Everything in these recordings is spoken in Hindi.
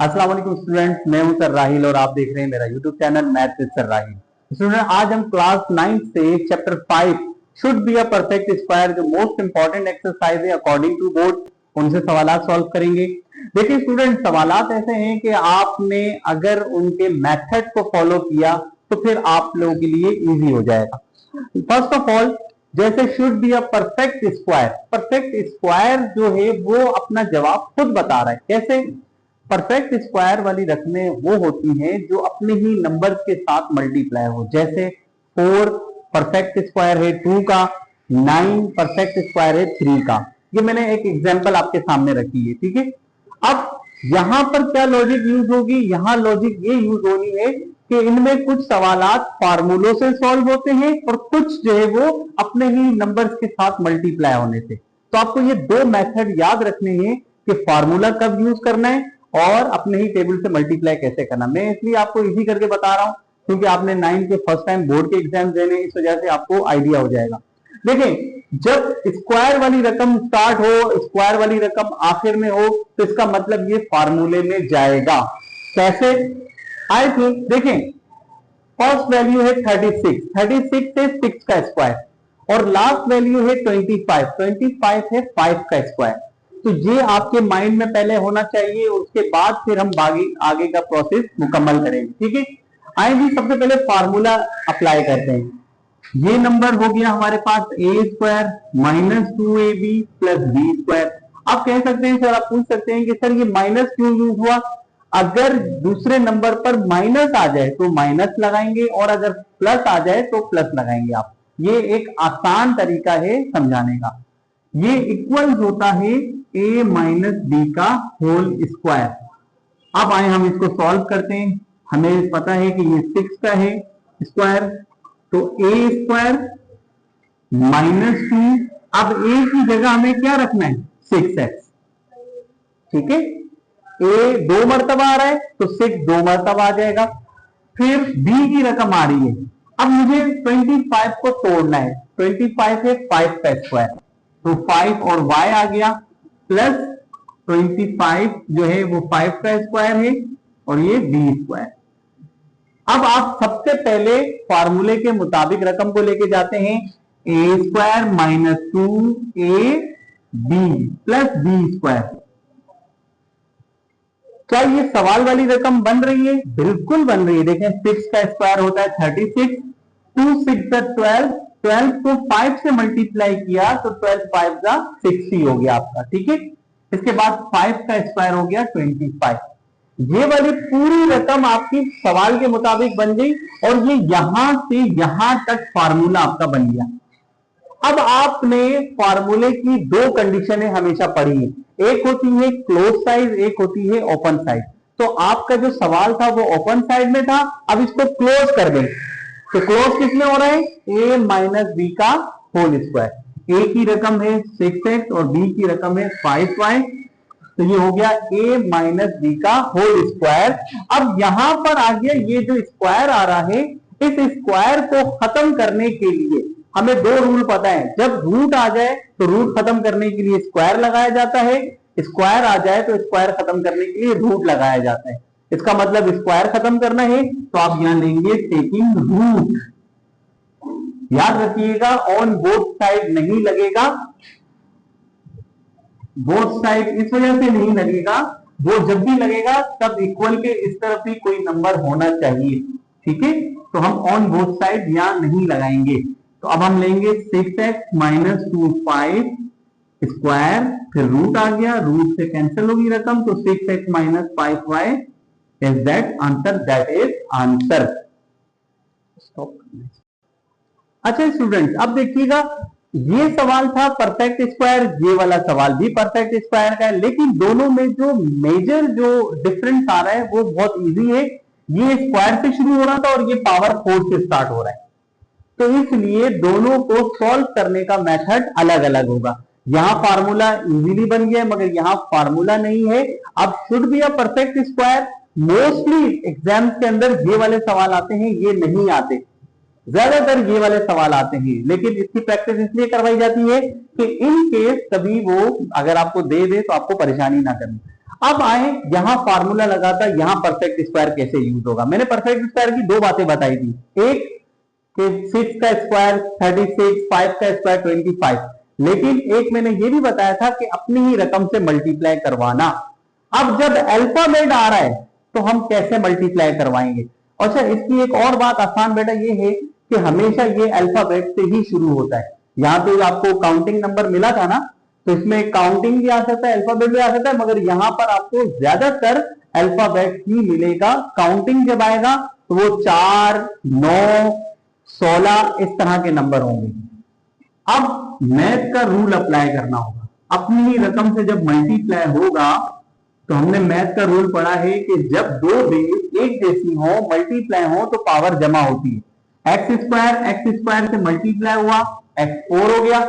अस्सलाम वालेकुम स्टूडेंट, मैं हूं सर राहिल और आप देख रहे हैं मेरा YouTube channel maths with sir Rahil. Student, आज हम क्लास 9 से chapter 5 should be a perfect square जो मोस्ट इंपॉर्टेंट एक्सरसाइज है अकॉर्डिंग टू बोर्ड, उनसे सवालात सॉल्व करेंगे। देखिए स्टूडेंट, सवालात ऐसे हैं कि आपने अगर उनके मेथड को फॉलो किया तो फिर आप लोगों के लिए इजी हो जाएगा। फर्स्ट ऑफ ऑल, जैसे should be a perfect square जो है वो अपना जवाब खुद बता रहा है। कैसे? परफेक्ट स्क्वायर वाली रकमें वो होती हैं जो अपने ही नंबर के साथ मल्टीप्लाई हो। जैसे 4 परफेक्ट स्क्वायर है 2 का, 9 परफेक्ट स्क्वायर है 3 का। ये मैंने एक एग्जांपल आपके सामने रखी है, ठीक है। अब यहां पर क्या लॉजिक यूज होगी? यहां लॉजिक ये यूज होनी है कि इनमें कुछ सवालात फार्मूलों से सॉल्व होते हैं और कुछ जो है वो अपने ही नंबर्स के साथ मल्टीप्लाई होने से। तो आपको ये दो मेथड याद रखने हैं कि फार्मूला कब यूज करना है और अपने ही टेबल से मल्टीप्लाई कैसे करना। मैं इसलिए आपको इजी करके बता रहा हूं क्योंकि आपने 9 के फर्स्ट टाइम बोर्ड के एग्जाम देने, इस वजह से आपको आइडिया हो जाएगा। देखें, जब स्क्वायर वाली रकम स्टार्ट हो, स्क्वायर वाली रकम आखिर में हो, तो इसका मतलब ये फार्मूले में जाएगा। कैसे आए थे? देखें, फर्स्ट वैल्यू है 36 है 6 का स्क्वायर और लास्ट वैल्यू है 25 है 5 का स्क्वायर। तो ये आपके माइंड में पहले होना चाहिए, उसके बाद फिर हम आगे का प्रोसेस मुकम्मल करेंगे, ठीक है। आइए सबसे पहले फार्मूला अप्लाई करते हैं। ये नंबर हो गया हमारे पास a square minus 2ab plus b square. आप कह सकते हैं सर, आप पूछ सकते हैं कि सर ये माइनस क्यों यूज हुआ? अगर दूसरे नंबर पर माइनस आ जाए तो माइनस लगाएंगे और अगर प्लस आ जाए तो प्लस लगाएंगे। आप, ये एक आसान तरीका है समझाने का। ये इक्वल होता है a माइनस बी का होल स्क्वायर। अब आए हम इसको सॉल्व करते हैं। हमें पता है कि ये 6 का है स्क्वायर, तो a स्क्वायर माइनस 2। अब a की जगह हमें क्या रखना है? 6x, ठीक है। a 2 मरतबा आ रहा है तो 6 2 मरतबा आ जाएगा। फिर b की रकम आ रही है। अब मुझे 25 को तोड़ना है। 25 है 5 का स्क्वायर, तो 5 और y आ गया प्लस 25 जो है वो 5 का स्क्वायर है और ये b स्क्वायर। अब आप सबसे पहले फार्मूले के मुताबिक रकम को लेके जाते हैं। a square minus 2ab plus b square. क्या ये सवाल वाली रकम बन रही है? बिल्कुल बन रही है। देखें, 6 का स्क्वायर होता है 36, 2 6 12, 12 को 5 से मल्टीप्लाई किया तो 12 5 का 60 हो गया आपका, ठीक है। इसके बाद 5 का स्क्वायर हो गया 25। ये वाली पूरी रकम आपकी सवाल के मुताबिक बन गई और ये यहां से यहां तक फार्मूला आपका बन गया। अब आपने फार्मूले की दो कंडीशनें हमेशा पढ़ी है, एक होती है क्लोज साइड, एक होती है ओपन साइड। तो आपका जो सवाल था वो ओपन साइड में था, अब इसको क्लोज कर दें। तो क्लोज किसमें हो रहा है? a माइनस बी का होल स्क्वायर। a की रकम है 6x और b की रकम है 5y, तो ये हो गया a माइनस बी का होल स्क्वायर। अब यहां पर आ गया ये जो स्क्वायर आ रहा है, इस स्क्वायर को खत्म करने के लिए हमें दो रूल पता है। जब रूट आ जाए तो रूट खत्म करने के लिए स्क्वायर लगाया जाता है, स्क्वायर आ जाए तो स्क्वायर खत्म करने के लिए रूट लगाया जाता है। इसका मतलब स्क्वायर खत्म करना है तो आप यहां लेंगे टेकिंग रूट। याद रखिएगा, ऑन बोथ साइड नहीं लगेगा, बोथ साइड इस वजह से नहीं लगेगा, वो जब भी लगेगा तब इक्वल के इस तरफ ही कोई नंबर होना चाहिए, ठीक है। तो हम ऑन बोथ साइड यहां नहीं लगाएंगे। तो अब हम लेंगे 6x माइनस 2 स्क्वायर, फिर रूट आ गया, रूट से कैंसिल होगी रकम, तो 6x minus 5y is that answer, that is answer. अच्छा स्टूडेंट, अब देखिएगा, ये सवाल था परफेक्ट स्क्वायर, ये वाला सवाल भी परफेक्ट स्क्वायर का है, लेकिन दोनों में जो मेजर जो डिफरेंस आ रहा है वो बहुत इजी है। ये स्क्वायर से शुरू हो रहा था और ये पावर 4 से स्टार्ट हो रहा है, तो इसलिए दोनों को सॉल्व करने का मेथड अलग अलग होगा। यहां फार्मूला इजीली बन गया मगर यहां फार्मूला नहीं है। अब should be a perfect square, mostly exams के अंदर ये वाले सवाल आते हैं, ये नहीं आते, ज्यादातर ये वाले सवाल आते हैं, लेकिन इसकी प्रैक्टिस इसलिए करवाई जाती है कि इन केस कभी वो अगर आपको दे दे तो आपको परेशानी ना करनी। अब आए यहां फार्मूला लगा था, यहां परफेक्ट स्क्वायर कैसे यूज होगा। मैंने परफेक्ट स्क्वायर की दो बातें बताई थी, एक कि 6 का स्क्वायर 36, 5 का स्क्वायर 25, लेकिन एक मैंने ये भी बताया था कि अपनी ही रकम से मल्टीप्लाई करवाना। अब जब अल्फाबेट आ रहा है तो हम कैसे मल्टीप्लाई करवाएंगे। अच्छा, इसकी एक और बात आसान बेटा ये है कि हमेशा ये अल्फाबेट से ही शुरू होता है। यहाँ पे आपको काउंटिंग नंबर मिला था ना, तो इसमें काउंटिंग भी आ सकता है, अल्फाबेट भी आ सकता है, मगर यहां पर आपको ज्यादातर अल्फाबेट ही मिलेगा। काउंटिंग जब आएगा तो वो 4, 9, 16 इस तरह के नंबर होंगे। अब मैथ का रूल अप्लाई करना होगा। अपनी ही रकम से जब मल्टीप्लाई होगा तो हमने मैथ का रूल पढ़ा है कि जब दो बेस एक जैसी हो, मल्टीप्लाई हो, तो पावर जमा होती है। एक्स स्क्वायर से मल्टीप्लाई हुआ, x4 हो गया।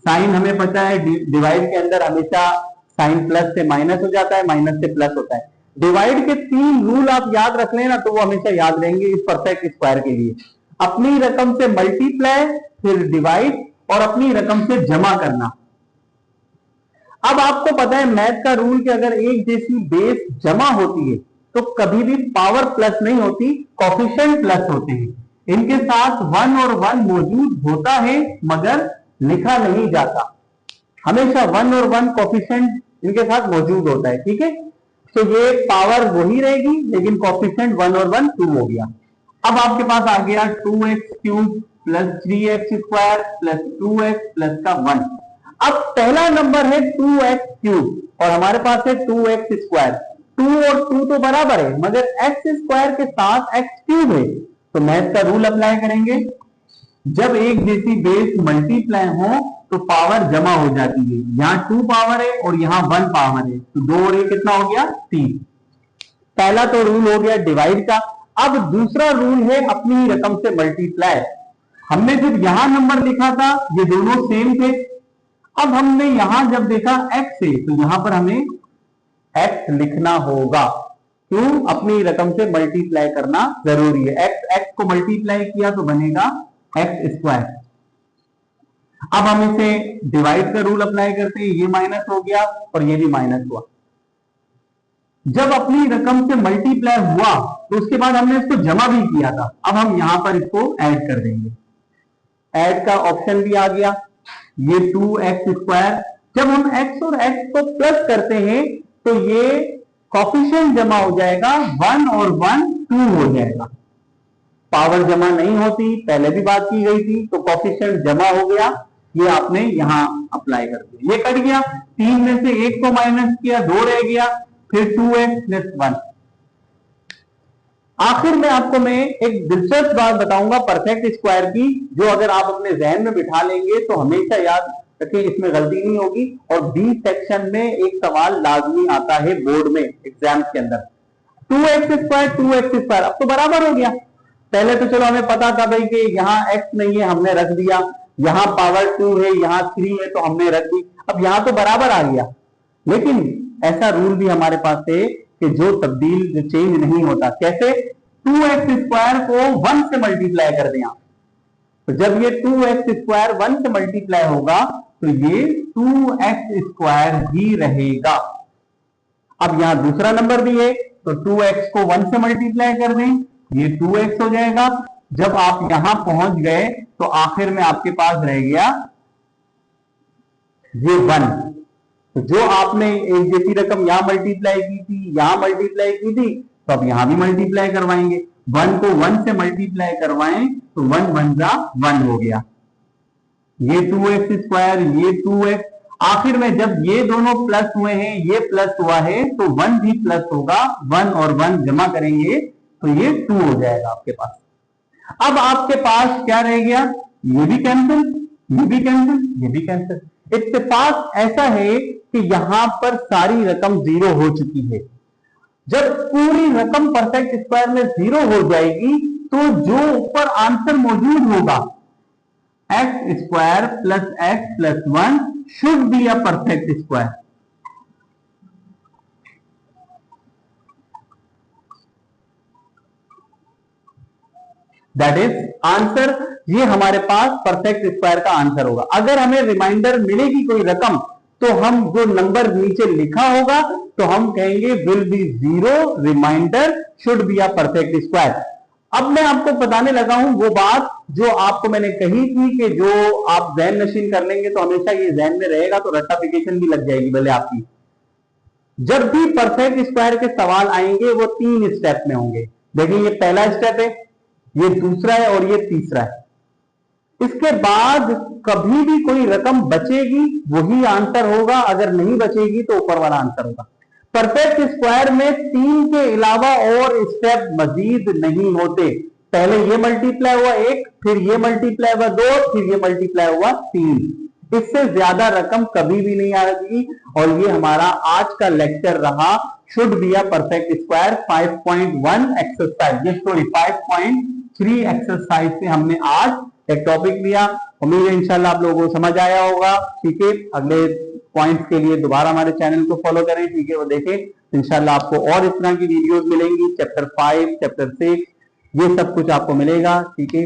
साइन हमें पता है डिवाइड के अंदर हमेशा साइन प्लस से माइनस हो जाता है, माइनस से प्लस होता है। डिवाइड के 3 रूल आप याद रख लेना तो वो हमेशा याद रहेंगे इस परफेक्ट स्क्वायर के लिए। अपनी रकम से मल्टीप्लाई, फिर डिवाइड, और अपनी रकम से जमा करना। अब आपको पता है मैथ का रूल कि अगर एक जैसी बेस जमा होती है तो कभी भी पावर प्लस नहीं होती, कोफिशिएंट प्लस होते हैं। इनके साथ 1 और 1 मौजूद होता है मगर लिखा नहीं जाता। हमेशा 1 और 1 कोफिशिएंट इनके साथ मौजूद होता है, ठीक है। तो ये पावर वही रहेगी लेकिन कोफिशिएंट 1 और 1 2 हो गया। अब आपके पास आ गया 2x cube plus 3x square plus 2x plus का 1। अब पहला नंबर है 2x क्यूब और हमारे पास है 2x स्क्वायर। 2 और 2 तो बराबर है मगर x स्क्वायर के साथ x क्यूब है, तो मैथ का रूल अप्लाई करेंगे। जब एक जैसी बेस मल्टीप्लाई हो तो पावर जमा हो जाती है। यहां 2 पावर है और यहां 1 पावर है, तो 2 और 1 कितना हो गया 3। पहला तो रूल हो गया डिवाइड का। अब दूसरा रूल है अपनी ही रकम से मल्टीप्लाई। हमने जब यहां नंबर लिखा था ये दोनों सेम थे। अब हमने यहां जब देखा x है तो यहां पर हमें x लिखना होगा। क्यों? अपनी रकम से मल्टीप्लाई करना जरूरी है। x को मल्टीप्लाई किया तो बनेगा x स्क्वायर। अब हम इसे डिवाइड का रूल अप्लाई करते हैं, ये माइनस हो गया और ये भी माइनस हुआ। जब अपनी रकम से मल्टीप्लाई हुआ तो उसके बाद हमने इसको जमा भी किया था। अब हम यहां पर इसको ऐड कर देंगे। ऐड का ऑप्शन भी आ गया। ये 2x स्क्वायर, जब हम x और x को प्लस करते हैं तो ये कोफिशिएंट जमा हो जाएगा, 1 और 1 2 हो जाएगा। पावर जमा नहीं होती, पहले भी बात की गई थी, तो कोफिशिएंट जमा हो गया। ये आपने यहां अप्लाई कर दिया, ये कट गया। 3 में से 1 को माइनस किया, 2 रह गया, फिर 2x प्लस 1। आखिर में आपको मैं एक दिलचस्प बात बताऊंगा परफेक्ट स्क्वायर की, जो अगर आप अपने जहन में बिठा लेंगे तो हमेशा याद रखिए, इसमें गलती नहीं होगी। और बी सेक्शन में एक सवाल लाजमी आता है बोर्ड में एग्जाम के अंदर, 2x स्क्वायर। अब तो बराबर हो गया। पहले तो चलो हमें पता था भाई कि यहाँ x नहीं है, हमने रख दिया, यहाँ पावर 2 है, यहाँ 3 है तो हमने रख दी। अब यहाँ तो बराबर आ गया, लेकिन ऐसा रूल भी हमारे पास है कि जो चेंज नहीं होता। कैसे? 2x स्क्वायर को 1 से मल्टीप्लाई कर दें। तो जब ये 2x स्क्वायर 1 से मल्टीप्लाई होगा तो ये 2x स्क्वायर ही रहेगा। अब यहां दूसरा नंबर भी है तो 2x को 1 से मल्टीप्लाई कर दें, ये 2x हो जाएगा। जब आप यहां पहुंच गए तो आखिर में आपके पास रह गया ये 1। तो जो आपने एक जैसी रकम यहां मल्टीप्लाई की थी, यहां मल्टीप्लाई की थी, तो अब यहां भी मल्टीप्लाई करवाएंगे। 1 को 1 से मल्टीप्लाई करवाएं तो 1 1 जा 1 हो गया। ये 2x स्क्वायर, ये 2x। आखिर में जब ये दोनों प्लस हुए हैं, ये प्लस हुआ है, तो 1 भी प्लस होगा। 1 और 1 जमा करेंगे तो ये 2 हो जाएगा आपके पास। अब आपके पास क्या रह गया? ये भी कैंसिल, ये भी कैंसिल, ये भी कैंसिल। इत्तेफाक ऐसा है कि यहां पर सारी रकम 0 हो चुकी है। जब पूरी रकम परफेक्ट स्क्वायर में 0 हो जाएगी तो जो ऊपर आंसर मौजूद होगा, x square plus x plus 1 should be a perfect square. That is answer. ये हमारे पास परफेक्ट स्क्वायर का आंसर होगा। अगर हमें रिमाइंडर मिलेगी कोई रकम तो हम जो नंबर नीचे लिखा होगा तो हम कहेंगे will be 0, reminder should be a perfect square. अब मैं आपको बताने लगा हूं वो बात जो आपको मैंने कही थी कि जो आप जहन नशीन कर लेंगे तो हमेशा ये जहन में रहेगा, तो रट्टाफिकेशन भी लग जाएगी भले आपकी। जब भी परफेक्ट स्क्वायर के सवाल आएंगे वो 3 स्टेप में होंगे। देखिए ये पहला स्टेप है, ये दूसरा है और ये तीसरा है। इसके बाद कभी भी कोई रकम बचेगी वही आंसर होगा, अगर नहीं बचेगी तो ऊपर वाला आंसर होगा। परफेक्ट स्क्वायर में 3 के अलावा और स्टेप मजीद नहीं होते। पहले ये मल्टीप्लाई हुआ 1, फिर ये मल्टीप्लाई हुआ 2, फिर ये मल्टीप्लाई हुआ 3। इससे ज्यादा रकम कभी भी नहीं आएगी। और ये हमारा आज का लेक्चर रहा, should be a perfect square 5.1 exercise. ये सॉरी 5.3 एक्सरसाइज से हमने आज एक टॉपिक लिया। उम्मीद है इंशाल्लाह आप लोगों को समझ आया होगा। ठीक है, अगले पॉइंट्स के लिए दोबारा हमारे चैनल को फॉलो करें। ठीक है, वो देखें, इंशाल्लाह आपको और इस तरह की वीडियोस मिलेंगी। चैप्टर 5, चैप्टर 6 ये सब कुछ आपको मिलेगा। ठीक है,